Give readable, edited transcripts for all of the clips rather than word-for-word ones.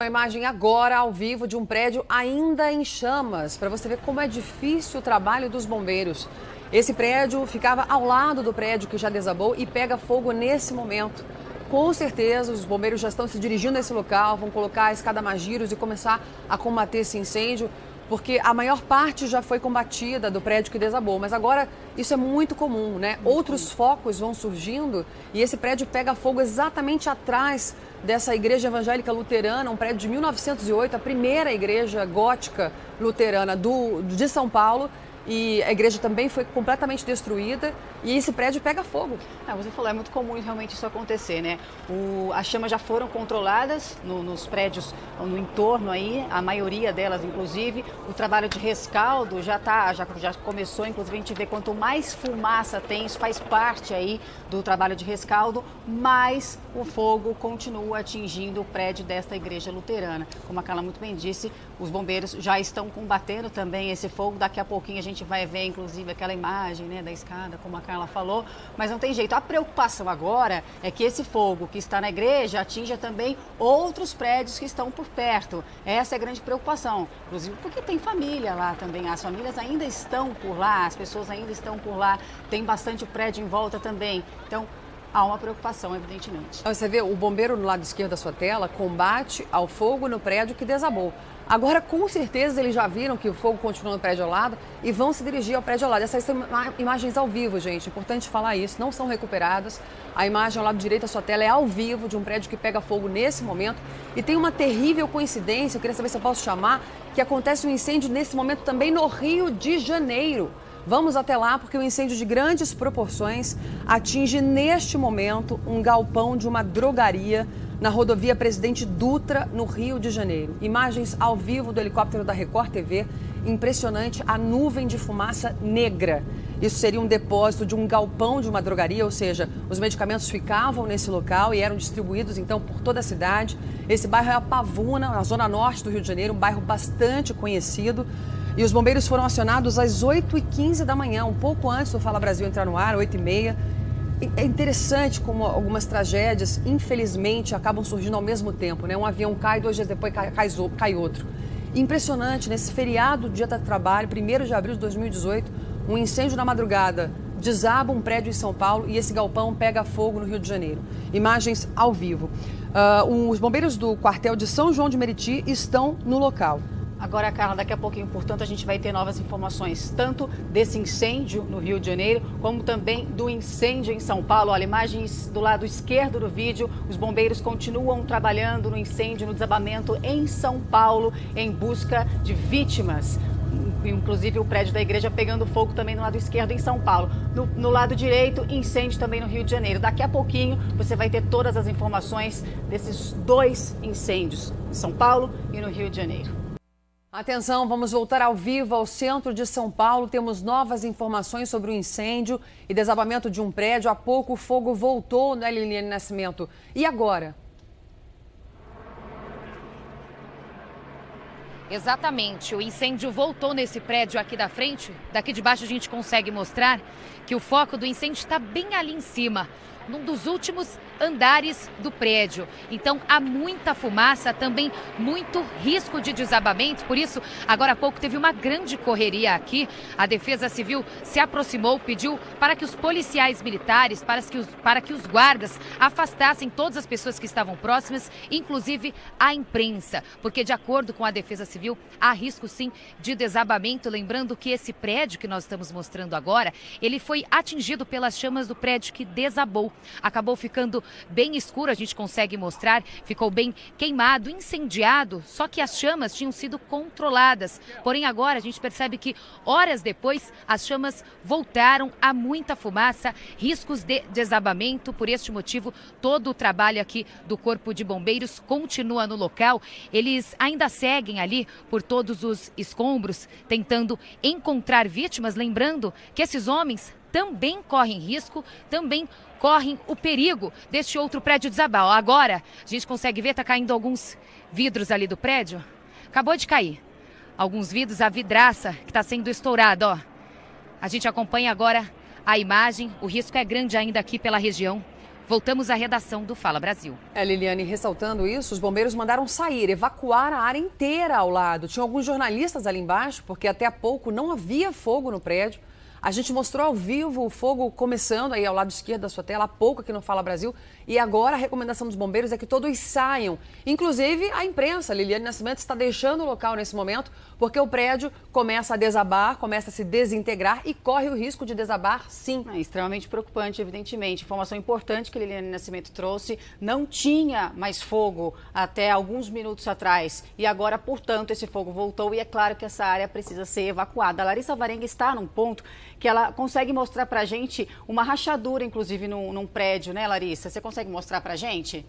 A imagem agora ao vivo de um prédio ainda em chamas, para você ver como é difícil o trabalho dos bombeiros. Esse prédio ficava ao lado do prédio que já desabou e pega fogo nesse momento. Com certeza os bombeiros já estão se dirigindo a esse local, vão colocar a escada Magiros e começar a combater esse incêndio, porque a maior parte já foi combatida do prédio que desabou, mas agora isso é muito comum, né? Outros focos vão surgindo e esse prédio pega fogo exatamente atrás dessa igreja evangélica luterana, um prédio de 1908, a primeira igreja gótica luterana de São Paulo. E a igreja também foi completamente destruída e esse prédio pega fogo. Você falou, é muito comum realmente isso acontecer, né? As chamas já foram controladas nos prédios no entorno aí, a maioria delas inclusive. O trabalho de rescaldo já começou, inclusive a gente vê quanto mais fumaça tem, isso faz parte aí do trabalho de rescaldo, mas o fogo continua atingindo o prédio desta igreja luterana. Como a Carla muito bem disse, os bombeiros já estão combatendo também esse fogo. Daqui a pouquinho a gente vai ver, inclusive, aquela imagem, né, da escada, como a Carla falou, mas não tem jeito. A preocupação agora é que esse fogo que está na igreja atinja também outros prédios que estão por perto. Essa é a grande preocupação, inclusive porque tem família lá também. As famílias ainda estão por lá, as pessoas ainda estão por lá, tem bastante prédio em volta também. Então, há uma preocupação, evidentemente. Você vê, o bombeiro no lado esquerdo da sua tela combate ao fogo no prédio que desabou. Agora, com certeza, eles já viram que o fogo continua no prédio ao lado e vão se dirigir ao prédio ao lado. Essas são imagens ao vivo, gente. Importante falar isso, não são recuperadas. A imagem ao lado direito da sua tela é ao vivo de um prédio que pega fogo nesse momento. E tem uma terrível coincidência, eu queria saber se eu posso chamar, que acontece um incêndio nesse momento também no Rio de Janeiro. Vamos até lá porque o incêndio de grandes proporções atinge neste momento um galpão de uma drogaria na rodovia Presidente Dutra, no Rio de Janeiro. Imagens ao vivo do helicóptero da Record TV. Impressionante a nuvem de fumaça negra. Isso seria um depósito de um galpão de uma drogaria, ou seja, os medicamentos ficavam nesse local e eram distribuídos então por toda a cidade. Esse bairro é a Pavuna, na zona norte do Rio de Janeiro, um bairro bastante conhecido. E os bombeiros foram acionados às 8h15 da manhã, um pouco antes do Fala Brasil entrar no ar, 8h30. É interessante como algumas tragédias, infelizmente, acabam surgindo ao mesmo tempo, né? Um avião cai, 2 dias depois cai outro. Impressionante, nesse feriado, Dia do Trabalho, 1º de abril de 2018, um incêndio na madrugada desaba um prédio em São Paulo e esse galpão pega fogo no Rio de Janeiro. Imagens ao vivo. Os bombeiros do quartel de São João de Meriti estão no local. Agora, Carla, daqui a pouquinho, portanto, a gente vai ter novas informações, tanto desse incêndio no Rio de Janeiro, como também do incêndio em São Paulo. Olha, imagens do lado esquerdo do vídeo, os bombeiros continuam trabalhando no incêndio, no desabamento em São Paulo, em busca de vítimas. Inclusive o prédio da igreja pegando fogo também no lado esquerdo em São Paulo. No lado direito, incêndio também no Rio de Janeiro. Daqui a pouquinho você vai ter todas as informações desses 2 incêndios, em São Paulo e no Rio de Janeiro. Atenção, vamos voltar ao vivo ao centro de São Paulo. Temos novas informações sobre o incêndio e desabamento de um prédio. Há pouco o fogo voltou, né, Liliane Nascimento? E agora? Exatamente, o incêndio voltou nesse prédio aqui da frente. Daqui de baixo a gente consegue mostrar que o foco do incêndio está bem ali em cima, num dos últimos andares do prédio. Então há muita fumaça, também muito risco de desabamento. Por isso, agora há pouco teve uma grande correria aqui. A Defesa Civil se aproximou, pediu para que os policiais militares, para que os guardas afastassem todas as pessoas que estavam próximas, inclusive a imprensa. Porque de acordo com a Defesa Civil, há risco sim de desabamento. Lembrando que esse prédio que nós estamos mostrando agora, ele foi atingido pelas chamas do prédio que desabou. Acabou ficando bem escuro, a gente consegue mostrar, ficou bem queimado, incendiado, só que as chamas tinham sido controladas. Porém agora a gente percebe que horas depois as chamas voltaram, a muita fumaça, riscos de desabamento. Por este motivo, todo o trabalho aqui do Corpo de Bombeiros continua no local. Eles ainda seguem ali por todos os escombros, tentando encontrar vítimas, lembrando que esses homens também correm risco, também correm o perigo deste outro prédio desabar. Agora, a gente consegue ver, está caindo alguns vidros ali do prédio. Acabou de cair alguns vidros, a vidraça que está sendo estourada, ó. A gente acompanha agora a imagem, o risco é grande ainda aqui pela região. Voltamos à redação do Fala Brasil. Liliane, ressaltando isso, os bombeiros mandaram sair, evacuar a área inteira ao lado. Tinha alguns jornalistas ali embaixo, porque até há pouco não havia fogo no prédio. A gente mostrou ao vivo o fogo começando aí ao lado esquerdo da sua tela, há pouco aqui no Fala Brasil. E agora a recomendação dos bombeiros é que todos saiam. Inclusive a imprensa, Liliane Nascimento, está deixando o local nesse momento, porque o prédio começa a desabar, começa a se desintegrar e corre o risco de desabar, sim. É extremamente preocupante, evidentemente. Informação importante que a Liliane Nascimento trouxe. Não tinha mais fogo até alguns minutos atrás. E agora, portanto, esse fogo voltou e é claro que essa área precisa ser evacuada. A Larissa Varenga está num ponto que ela consegue mostrar pra gente uma rachadura, inclusive, num prédio, né, Larissa? Você consegue mostrar pra gente?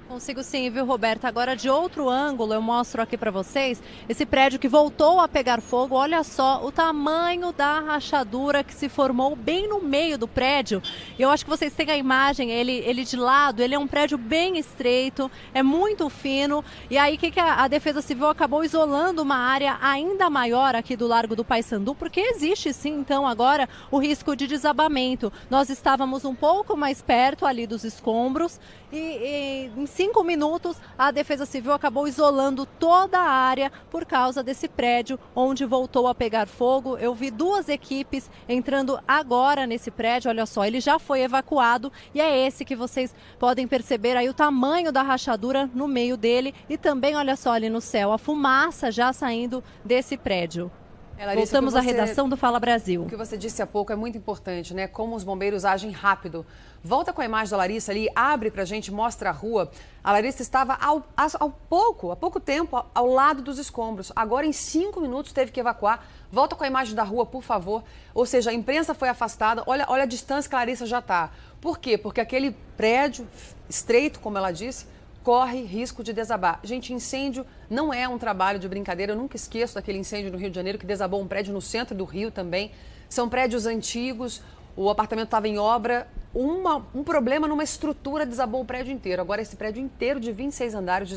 Consigo sim, viu, Roberta? Agora, de outro ângulo, eu mostro aqui para vocês esse prédio que voltou a pegar fogo. Olha só o tamanho da rachadura que se formou bem no meio do prédio. Eu acho que vocês têm a imagem, ele de lado, ele é um prédio bem estreito, é muito fino. E aí, o que a Defesa Civil acabou isolando uma área ainda maior aqui do Largo do Paissandu, porque existe sim, então, agora o risco de desabamento. Nós estávamos um pouco mais perto ali dos escombros e em 5 minutos, a Defesa Civil acabou isolando toda a área por causa desse prédio onde voltou a pegar fogo. Eu vi 2 equipes entrando agora nesse prédio. Olha só, ele já foi evacuado e é esse que vocês podem perceber aí o tamanho da rachadura no meio dele. E também, olha só, ali no céu, a fumaça já saindo desse prédio. Larissa, voltamos à redação do Fala Brasil. O que você disse há pouco é muito importante, né? Como os bombeiros agem rápido. Volta com a imagem da Larissa ali, abre pra gente, mostra a rua. A Larissa estava há pouco tempo ao lado dos escombros. Agora, em 5 minutos, teve que evacuar. Volta com a imagem da rua, por favor. Ou seja, a imprensa foi afastada. Olha a distância que a Larissa já está. Por quê? Porque aquele prédio estreito, como ela disse, corre risco de desabar. Gente, incêndio não é um trabalho de brincadeira. Eu nunca esqueço daquele incêndio no Rio de Janeiro que desabou um prédio no centro do Rio também. São prédios antigos, o apartamento estava em obra, um problema numa estrutura desabou o prédio inteiro. Agora esse prédio inteiro de 26 andares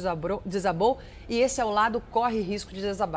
desabou e esse ao lado corre risco de desabar.